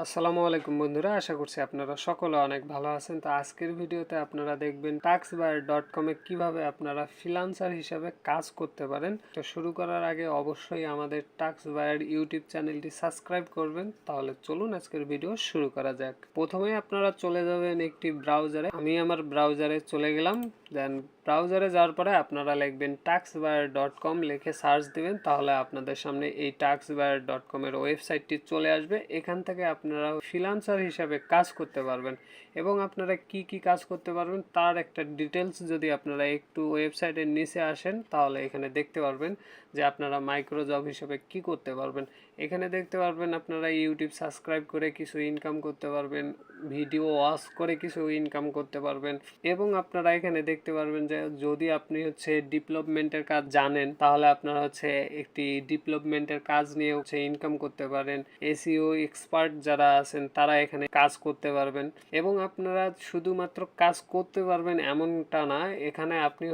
আসসালামু আলাইকুম বন্ধুরা, আশা করছি আপনারা সকলে অনেক ভালো আছেন। তো আজকের ভিডিওতে আপনারা দেখবেন taxbuyer.com এ কিভাবে আপনারা ফ্রিল্যান্সার হিসাবে কাজ করতে পারেন। তো শুরু করার আগে অবশ্যই আমাদের taxbuyer ইউটিউব চ্যানেলটি সাবস্ক্রাইব করবেন। তাহলে চলুন আজকের ভিডিও শুরু করা যাক। প্রথমে আপনারা চলে যাবেন একটি ব্রাউজারে। আমি আমার ব্রাউজারে চলে গেলাম। দেন ব্রাউজারে যাওয়ার পরে আপনারা লিখবেন taxbuyer.com লিখে সার্চ দিবেন, তাহলে আপনাদের সামনে এই taxbuyer.com এর ওয়েবসাইটটি চলে আসবে। এখান থেকে আপনারা ফ্রিল্যান্সার হিসাবে কাজ করতে পারবেন এবং আপনারা কি কি কাজ করতে পারবেন তার একটা ডিটেলস যদি আপনারা একটু ওয়েবসাইটের নিচে আসেন তাহলে এখানে দেখতে পারবেন যে আপনারা মাইক্রো জব হিসেবে কি করতে পারবেন। এখানে দেখতে পারবেন আপনারা ইউটিউব সাবস্ক্রাইব করে কিছু ইনকাম করতে পারবেন, ভিডিও ওয়াচ করে কিছু ইনকাম করতে পারবেন এবং আপনারা এখানে দেখতে পারবেন যে যদি আপনি ডেভেলপমেন্টের কাজ জানেন তাহলে আপনারা একটি ডেভেলপমেন্টের কাজ নিয়ে ইনকাম করতে পারেন। এসইও এক্সপার্ট যারা আছেন তারা এখানে কাজ করতে পারবেন এবং আপনারা শুধুমাত্র কাজ করতে পারবেন এমনটা না, এখানে আপনি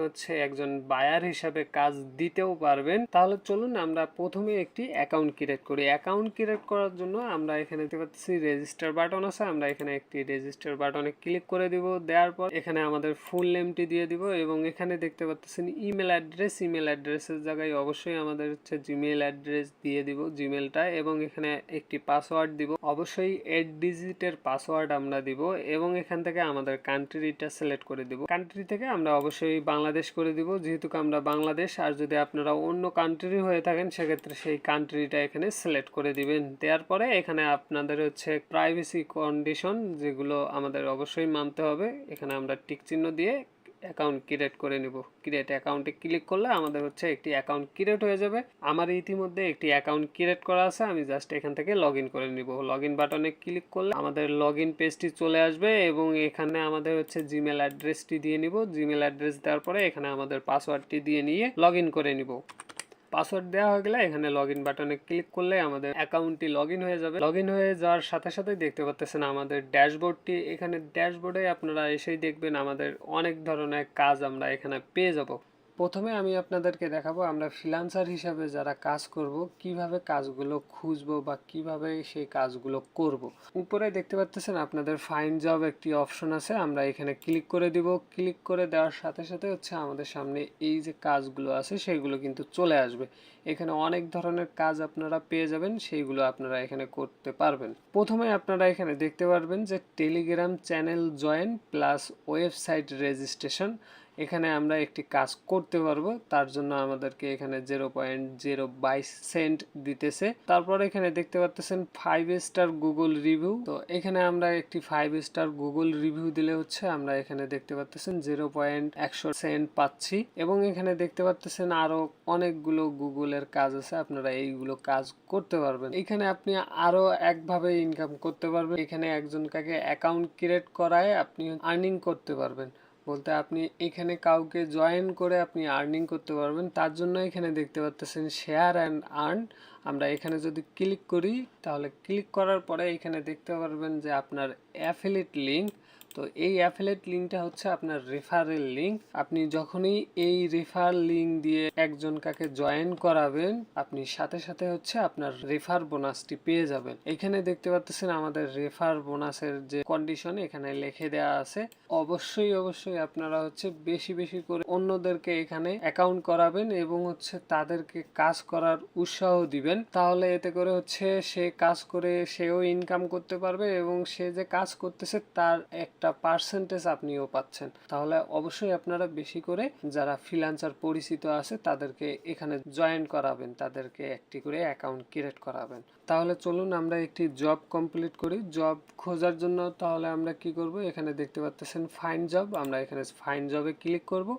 একজন বায়ার হিসাবে কাজ দিতেও পারবেন। তাহলে চলুন আমরা প্রথমে একটি অ্যাকাউন্ট ক্রিয়েট করি। অ্যাকাউন্ট ক্রিয়েট করার জন্য আমরা এখানে দেখতে পাচ্ছি রেজিস্টার বাটন আছে, আমরা এখানে একটি রেজিস্টার বাটনে ক্লিক করে দিব। দেওয়ার পর এখানে আমাদের ফুল নেমটি দিয়ে দিব এবং এখানে দেখতে পাচ্ছেন ইমেল অ্যাড্রেস। ইমেল অ্যাড্রেসের জায়গায় অবশ্যই আমাদের জিমেল অ্যাড্রেস দিয়ে দিব, জিমেলটা, এবং এখানে একটি পাসওয়ার্ড দিব, অবশ্যই 8 ডিজিটের পাসওয়ার্ড আমরা দিব এবং এখান থেকে আমাদের কান্ট্রিটা সিলেক্ট করে দিব। কান্ট্রি থেকে আমরা অবশ্যই বাংলাদেশ করে দিব, যেহেতু আমরা বাংলাদেশ। আর যদি আপনারা অন্য কান্ট্রি হয়ে থাকেন সেক্ষেত্রে সেই কান্ট্রিটা এখানে সিলেক্ট করে দিবেন। দেওয়ার পরে এখানে আপনাদের প্রাইভেসি কন্ডিশন যেগুলো আমাদের অবশ্যই মানতে হবে, এখানে আমরা টিক চিহ্ন দিয়ে অ্যাকাউন্ট ক্রিয়েট করে নিব। ক্রিয়েট অ্যাকাউন্টে ক্লিক করলে আমাদের একটি অ্যাকাউন্ট ক্রিয়েট হয়ে যাবে। আমার ইতিমধ্যে একটি অ্যাকাউন্ট ক্রিয়েট করা আছে, আমি জাস্ট এখান থেকে লগ ইন করে নিব। লগ ইন বাটনে ক্লিক করলে আমাদের লগ ইন পেজটি চলে আসবে এবং এখানে আমাদের জিমেল অ্যাড্রেসটি দিয়ে নিব। জিমেল অ্যাড্রেস দেওয়ার পরে এখানে আমাদের পাসওয়ার্ডটি দিয়ে নিয়ে লগ ইন করে নিব। পাসওয়ার্ড দেওয়া হয়ে গেলে এখানে লগ ইন বাটনে ক্লিক করলে আমাদের অ্যাকাউন্টটি লগ ইন হয়ে যাবে। লগ ইন হয়ে যাওয়ার সাথে সাথে দেখতে পাচ্ছেন আমাদের ড্যাশবোর্ডটি। এখানে ড্যাশবোর্ডে আপনারা এসেই দেখবেন আমাদের অনেক ধরনের কাজ আমরা এখানে পেয়ে যাব। প্রথমে আমি আপনাদেরকে দেখাবো আমরা ফ্রিল্যান্সার হিসাবে যারা কাজ করব কিভাবে কাজগুলো খুঁজবো বা কিভাবে সেই কাজগুলো করব। উপরে দেখতে পাচ্ছেন আপনাদের ফাইন্ড জব একটি অপশন আছে, আমরা এখানে ক্লিক করে দিব। ক্লিক করে দেওয়ার সাথে সাথে আমাদের সামনে এই যে কাজগুলো আছে সেইগুলো কিন্তু চলে আসবে। এখানে অনেক ধরনের কাজ আপনারা পেয়ে যাবেন, সেইগুলো আপনারা এখানে করতে পারবেন। প্রথমে আপনারা এখানে দেখতে পারবেন যে Telegram channel join plus website registration, এখানে আমরা একটি কাজ করতে পারবো। তার জন্য আমাদেরকে এখানে 0.022 সেন্ট দিতেছে। তারপর এখানে দেখতে পাচ্ছেন 5 স্টার গুগল রিভিউ। তো এখানে আমরা একটি 5 স্টার গুগল রিভিউ দিলে আমরা এখানে দেখতে পাচ্ছেন 0.100 সেন্ট পাচ্ছি এবং এখানে দেখতে পাচ্ছেন আরো অনেকগুলো গুগলের কাজ আছে, আপনারা এইগুলো কাজ করতে পারবেন। এখানে আপনি আরো একভাবে ইনকাম করতে পারবেন। এখানে একজনকে অ্যাকাউন্ট ক্রিয়েট করায় আপনি আর্নিং করতে পারবেন, বলতে আপনি এখানে কাউকে জয়েন করে আপনি আর্নিং করতে পারবেন। তার জন্য এখানে দেখতে পাচ্ছেন শেয়ার অ্যান্ড আর্ন, আমরা এখানে যদি ক্লিক করি তাহলে ক্লিক করার পরে এখানে দেখতে পারবেন যে আপনার অ্যাফিলিয়েট লিঙ্ক। তো এই অ্যাফিলিয়েট লিঙ্কটা আপনার রেফারেল লিঙ্ক। আপনি যখনই এই রেফার লিঙ্ক দিয়ে একজন কাকে জয়েন করাবেন আপনি সাথে সাথে আপনার রেফার বোনাসটি পেয়ে যাবেন। এখানে দেখতে পাচ্ছেন আমাদের রেফার বোনাসের যে কন্ডিশন এখানে লিখে দেওয়া আছে। অবশ্যই আপনারা বেশি বেশি করে অন্যদেরকে এখানে অ্যাকাউন্ট করাবেন এবং তাদেরকে কাজ করার উৎসাহ দিবেন, তাহলে এতে করে সে কাজ করে সেও ইনকাম করতে পারবে এবং সে যে কাজ করতেছে তার একটা পার্সেন্টেজ আপনিও পাচ্ছেন। তাহলে অবশ্যই আপনারা বেশি করে যারা ফ্রিল্যান্সার পরিচিত আছে তাদেরকে এখানে জয়েন করাবেন, তাদেরকে একটি করে অ্যাকাউন্ট ক্রিয়েট করাবেন। তাহলে চলুন আমরা একটি জব কমপ্লিট করি। জব খোঁজার জন্য তাহলে আমরা কি করব, এখানে দেখতে পাচ্ছেন ফাইন্ড জব, আমরা এখানে ফাইন্ড জবে ক্লিক করব।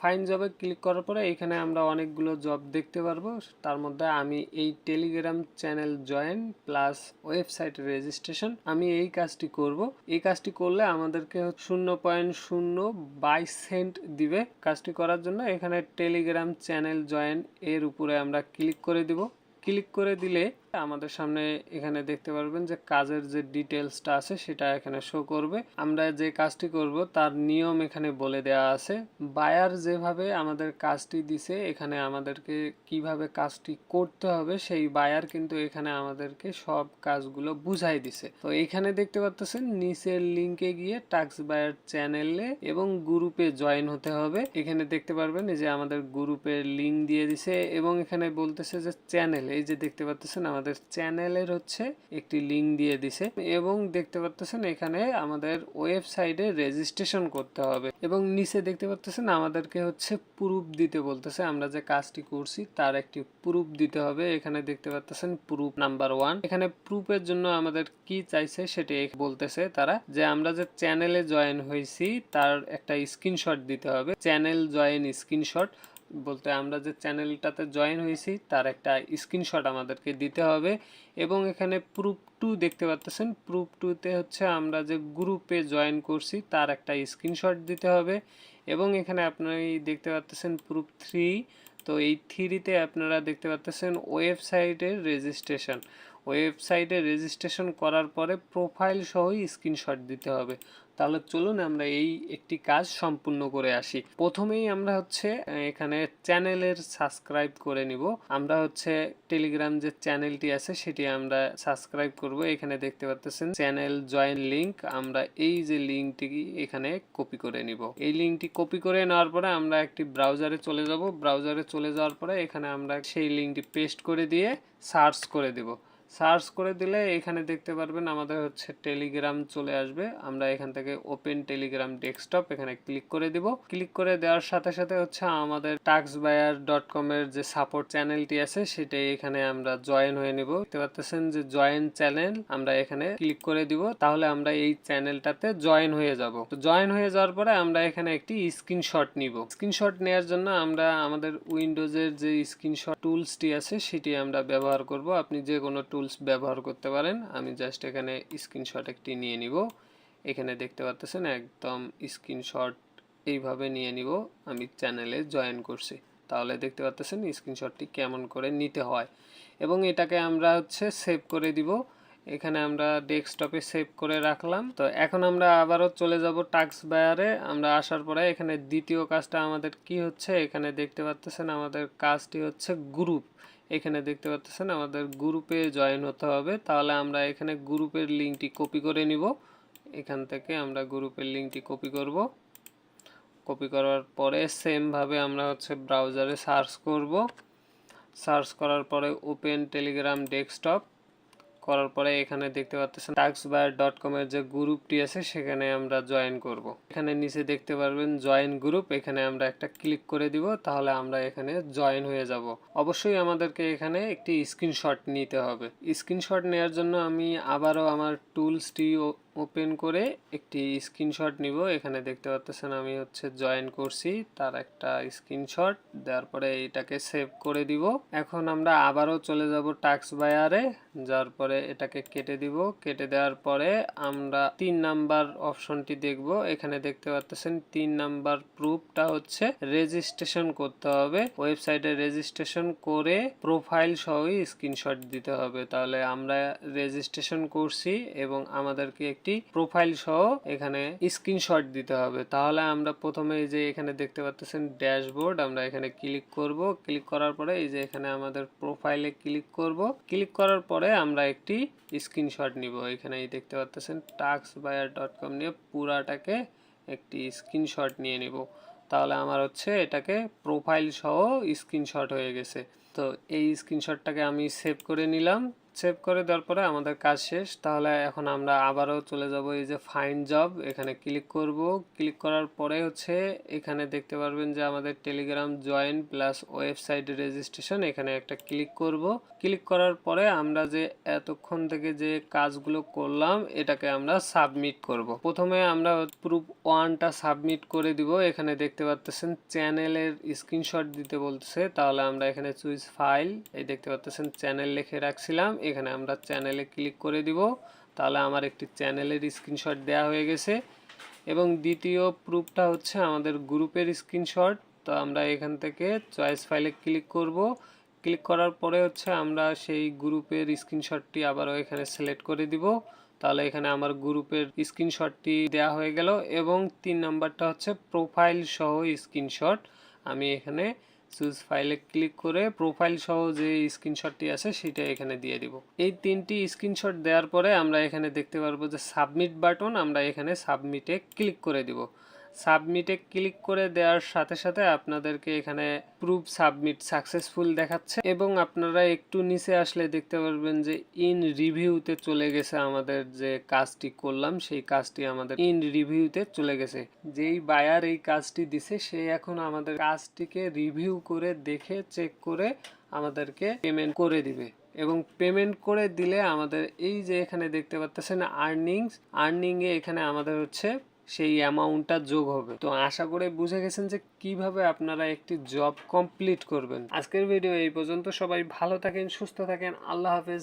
ফাইন্ড জবে ক্লিক করার পরে এখানে আমরা অনেকগুলো জব দেখতে পারবো। তার মধ্যে আমি এই Telegram channel join plus website registration আমি এই কাজটি করব। এই কাজটি করলে আমাদেরকে 0.022 সেন্ট দিবে। কাজটি করার জন্য এখানে টেলিগ্রাম চ্যানেল জয়েন এর উপরে আমরা ক্লিক করে দিব। ক্লিক করে দিলে আমাদের সামনে এখানে দেখতে পারবেন যে কাজের যে ডিটেলসটা আছে সেটা এখানে শো করবে। আমরা যে কাজটি করব তার নিয়ম এখানে বলে দেওয়া আছে। বায়ার যেভাবে আমাদের কাজটি দিছে এখানে আমাদেরকে কিভাবে কাজটি করতে হবে সেই বায়ার কিন্তু এখানে আমাদেরকে সব কাজগুলো বুঝাই দিছে। তো এখানে দেখতে পাচ্ছেন নিচের লিংকে গিয়ে টাক্স বায়ার চ্যানেলে এবং গ্রুপে জয়েন হতে হবে। এখানে দেখতে পারবেন এই যে আমাদের গ্রুপের লিংক দিয়ে দিছে এবং এখানে বলতেছে যে চ্যানেল, এই যে দেখতে পাচ্ছেন আমাদের চ্যানেলের হচ্ছে একটি লিংক দিয়ে দিছে এবং দেখতে পাচ্ছেন এখানে আমাদের ওয়েবসাইটে রেজিস্ট্রেশন করতে হবে এবং নিচে দেখতে পাচ্ছেন আমাদেরকে হচ্ছে প্রুফ দিতে বলতেছে। আমরা যে কাজটি করছি তার একটি প্রুফ দিতে হবে। এখানে দেখতে পাচ্ছেন প্রুফ নাম্বার 1। এখানে প্রুফের জন্য আমাদের কি চাইছে সেটি বলতেছে তারা, যে আমরা যে চ্যানেলে জয়েন হয়েছি তার একটা স্ক্রিনশট দিতে হবে। চ্যানেল জয়েন স্ক্রিনশট বলতে আমরা যে চ্যানেলটাতে জয়েন হয়েছি তার একটা স্ক্রিনশট আমাদেরকে দিতে হবে এবং এখানে প্রুফ 2 দেখতে পাচ্ছেন। প্রুফ 2তে হচ্ছে আমরা যে গ্রুপে জয়েন করছি তার একটা স্ক্রিনশট দিতে হবে এবং এখানে আপনারা দেখতে পাচ্ছেন প্রুফ 3। তো এই 3তে আপনারা দেখতে পাচ্ছেন ওয়েবসাইটের রেজিস্ট্রেশন। ওয়েবসাইটে রেজিস্ট্রেশন করার পরে প্রোফাইল সহই স্ক্রিনশট দিতে হবে। তাহলে চলুন আমরা এই একটি কাজ সম্পূর্ণ করে আসি। প্রথমেই আমরা হচ্ছে এখানে চ্যানেলের সাবস্ক্রাইব করে নিব। আমরা হচ্ছে টেলিগ্রাম যে চ্যানেলটি আছে সেটি আমরা সাবস্ক্রাইব করব। এখানে দেখতে পাচ্ছেন চ্যানেল জয়েন লিংক, আমরা এই যে লিংকটি এখানে কপি করে নিব। এই লিংকটি কপি করে নেওয়ার পরে আমরা একটি ব্রাউজারে চলে যাব। ব্রাউজারে চলে যাওয়ার পরে এখানে আমরা সেই লিংকটি পেস্ট করে দিয়ে সার্চ করে দিব। সার্চ করে দিলে এখানে দেখতে পারবেন আমাদের হচ্ছে টেলিগ্রাম চলে আসবে। আমরা এখান থেকে ওপেন টেলিগ্রাম ডেস্কটপ এখানে ক্লিক করে দিব। ক্লিক করে দেওয়ার সাথে সাথে হচ্ছে আমাদের taxbuyer.com এর যে সাপোর্ট চ্যানেলটি আছে সেটাই এখানে আমরা জয়েন হয়ে নিব। দেখতে পাচ্ছেন যে জয়েন চ্যানেল, আমরা এখানে ক্লিক করে দিব। তাহলে আমরা এই চ্যানেলটাতে জয়েন হয়ে যাব। তো জয়েন হয়ে যাওয়ার পরে আমরা এখানে একটি স্ক্রিনশট নিব। স্ক্রিনশট নেওয়ার জন্য আমরা আমাদের উইন্ডোজের যে স্ক্রিনশট টুলসটি আছে সেটি আমরা ব্যবহার করব। আপনি যে কোনো টুলস ব্যবহার করতে পারেন। আমি জাস্ট এখানে স্ক্রিনশট একটি নিয়ে নিব। এখানে দেখতে পাচ্ছেন একদম স্ক্রিনশট এইভাবে নিয়ে নিব। আমি চ্যানেলে জয়েন করছি। তাহলে দেখতে পাচ্ছেন স্ক্রিনশটটি কেমন করে নিতে হয় এবং এটাকে আমরা হচ্ছে সেভ করে দিব। এখানে আমরা ডেস্কটপে সেভ করে রাখলাম। তো এখন আমরা আবারও চলে যাব টাক্স বায়ারে। আমরা আসার পরে এখানে দ্বিতীয় কাজটা আমাদের কি হচ্ছে, এখানে দেখতে পাচ্ছেন আমাদের কাজটি হচ্ছে গ্রুপ। এখানে দেখতে পাচ্ছেন আমাদের গ্রুপে জয়েন হতে হবে। তাহলে আমরা এখানে গ্রুপের লিঙ্কটি কপি করে নিব। এখান থেকে আমরা গ্রুপের লিঙ্কটি কপি করব। কপি করার পরে সেম ভাবে আমরা হচ্ছে ব্রাউজারে সার্চ করব। সার্চ করার পরে ওপেন টেলিগ্রাম ডেস্কটপ করার পরে এখানে দেখতে পাচ্ছেন taxbuyer.com এর যে গ্রুপটি আছে সেখানে আমরা জয়েন করব। এখানে নিচে দেখতে পারবেন জয়েন গ্রুপ, এখানে আমরা একটা ক্লিক করে দিব। তাহলে আমরা এখানে জয়েন হয়ে যাব। অবশ্যই আমাদেরকে এখানে একটি স্ক্রিনশট নিতে হবে। স্ক্রিনশট নেওয়ার জন্য আমি আবারও আমার টুলসটি ওপেন করে একটি স্ক্রিনশট নিব। এখানে দেখতে পাচ্ছেন আমি হচ্ছে জয়েন করছি, তার একটা স্ক্রিনশট দেওয়ার পরে এটাকে সেভ করে দিব। এখন আমরা আবারও চলে যাব টাক্স বায়ারে, যার পরে এটাকে কেটে দিব। কেটে দেওয়ার পরে আমরা 3 নাম্বার অপশনটি দেখব। এখানে দেখতে পাচ্ছেন 3 নাম্বার প্রুফটা হচ্ছে রেজিস্ট্রেশন করতে হবে। ওয়েবসাইটে রেজিস্ট্রেশন করে প্রোফাইল সহই স্ক্রিনশট দিতে হবে। তাহলে আমরা রেজিস্ট্রেশন করছি এবং আমাদেরকে একটি প্রোফাইল সহ এখানে স্ক্রিনশট দিতে হবে। তাহলে আমরা প্রথমে এই যে এখানে দেখতে পাচ্ছেন ড্যাশবোর্ড, আমরা এখানে ক্লিক করব। ক্লিক করার পরে এই যে এখানে আমাদের প্রোফাইলে ক্লিক করব। ক্লিক করার পরে আমরা একটি স্ক্রিনশট নিব। এখানে দেখতে পাচ্ছেন taxbuyer.com নিয়ে পুরাটাকে একটি স্ক্রিনশট নিয়ে নিব। তাহলে আমার হচ্ছে এটাকে প্রোফাইল সহ স্ক্রিনশট হয়ে গেছে। তো এই স্ক্রিনশটটাকে আমি সেভ করে নিলাম। সেভ করে দেওয়ার পরে আমাদের কাজ শেষ। তাহলে এখন আমরা আবারও চলে যাব এই যে ফাইন্ড জব, এখানে ক্লিক করব। ক্লিক করার পরে হচ্ছে এখানে দেখতে পারবেন যে আমাদের Telegram join plus website registration, এখানে একটা ক্লিক করব। ক্লিক করার পরে আমরা যে এতক্ষণ থেকে যে কাজগুলো করলাম এটাকে আমরা সাবমিট করব। প্রথমে আমরা প্রুফ 1টা সাবমিট করে দিব। এখানে দেখতে পাচ্ছেন চ্যানেলের স্ক্রিনশট দিতে বলতেছে। তাহলে আমরা এখানে চুজ ফাইল, এই দেখতে পাচ্ছেন চ্যানেল লিখে রাখছিলাম, এখানে আমরা চ্যানেলে ক্লিক করে দিব। তাহলে আমার একটি চ্যানেলের স্ক্রিনশট দেওয়া হয়ে গেছে এবং দ্বিতীয় প্রুফটা হচ্ছে আমাদের গ্রুপের স্ক্রিনশট। তো আমরা এখান থেকে চয়েস ফাইলে ক্লিক করব। ক্লিক করার পরে হচ্ছে আমরা সেই গ্রুপের স্ক্রিনশটটি আবারও এখানে সিলেক্ট করে দিব। তাহলে এখানে আমার গ্রুপের স্ক্রিনশটটি দেওয়া হয়ে গেল এবং 3 নাম্বারটা হচ্ছে প্রোফাইল সহ স্ক্রিনশট। আমি এখানে চুজ ফাইলে ক্লিক করে প্রোফাইল সহ যে স্ক্রিনশটটি আছে সেটা এখানে দিয়ে দিব। এই 3টি স্ক্রিনশট দেওয়ার পরে আমরা এখানে দেখতে পারবো যে সাবমিট বাটন, আমরা এখানে সাবমিটে ক্লিক করে দিব। সাবমিটে ক্লিক করে দেওয়ার সাথে সাথে আপনাদেরকে এখানে প্রুফ সাবমিট সাকসেসফুল দেখাচ্ছে এবং আপনারা একটু নিচে আসলে দেখতে পারবেন যে ইন রিভিউতে চলে গেছে। আমাদের যে কাজটি করলাম সেই কাজটি আমাদের ইন রিভিউতে চলে গেছে। যেই বায়ার এই কাজটি দিছে সে এখন আমাদের কাজটিকে রিভিউ করে দেখে চেক করে আমাদেরকে পেমেন্ট করে দিবে এবং পেমেন্ট করে দিলে আমাদের এই যে এখানে দেখতে পাচ্ছেন আর্নিংয়ে এখানে আমাদের হচ্ছে সেই অ্যামাউন্টটা যোগ হবে। তো আশা করে বুঝে গেছেন যে কিভাবে আপনারা একটি জব কমপ্লিট করবেন। আজকের ভিডিও এই পর্যন্ত। সবাই ভালো থাকেন, সুস্থ থাকেন। আল্লাহ হাফেজ।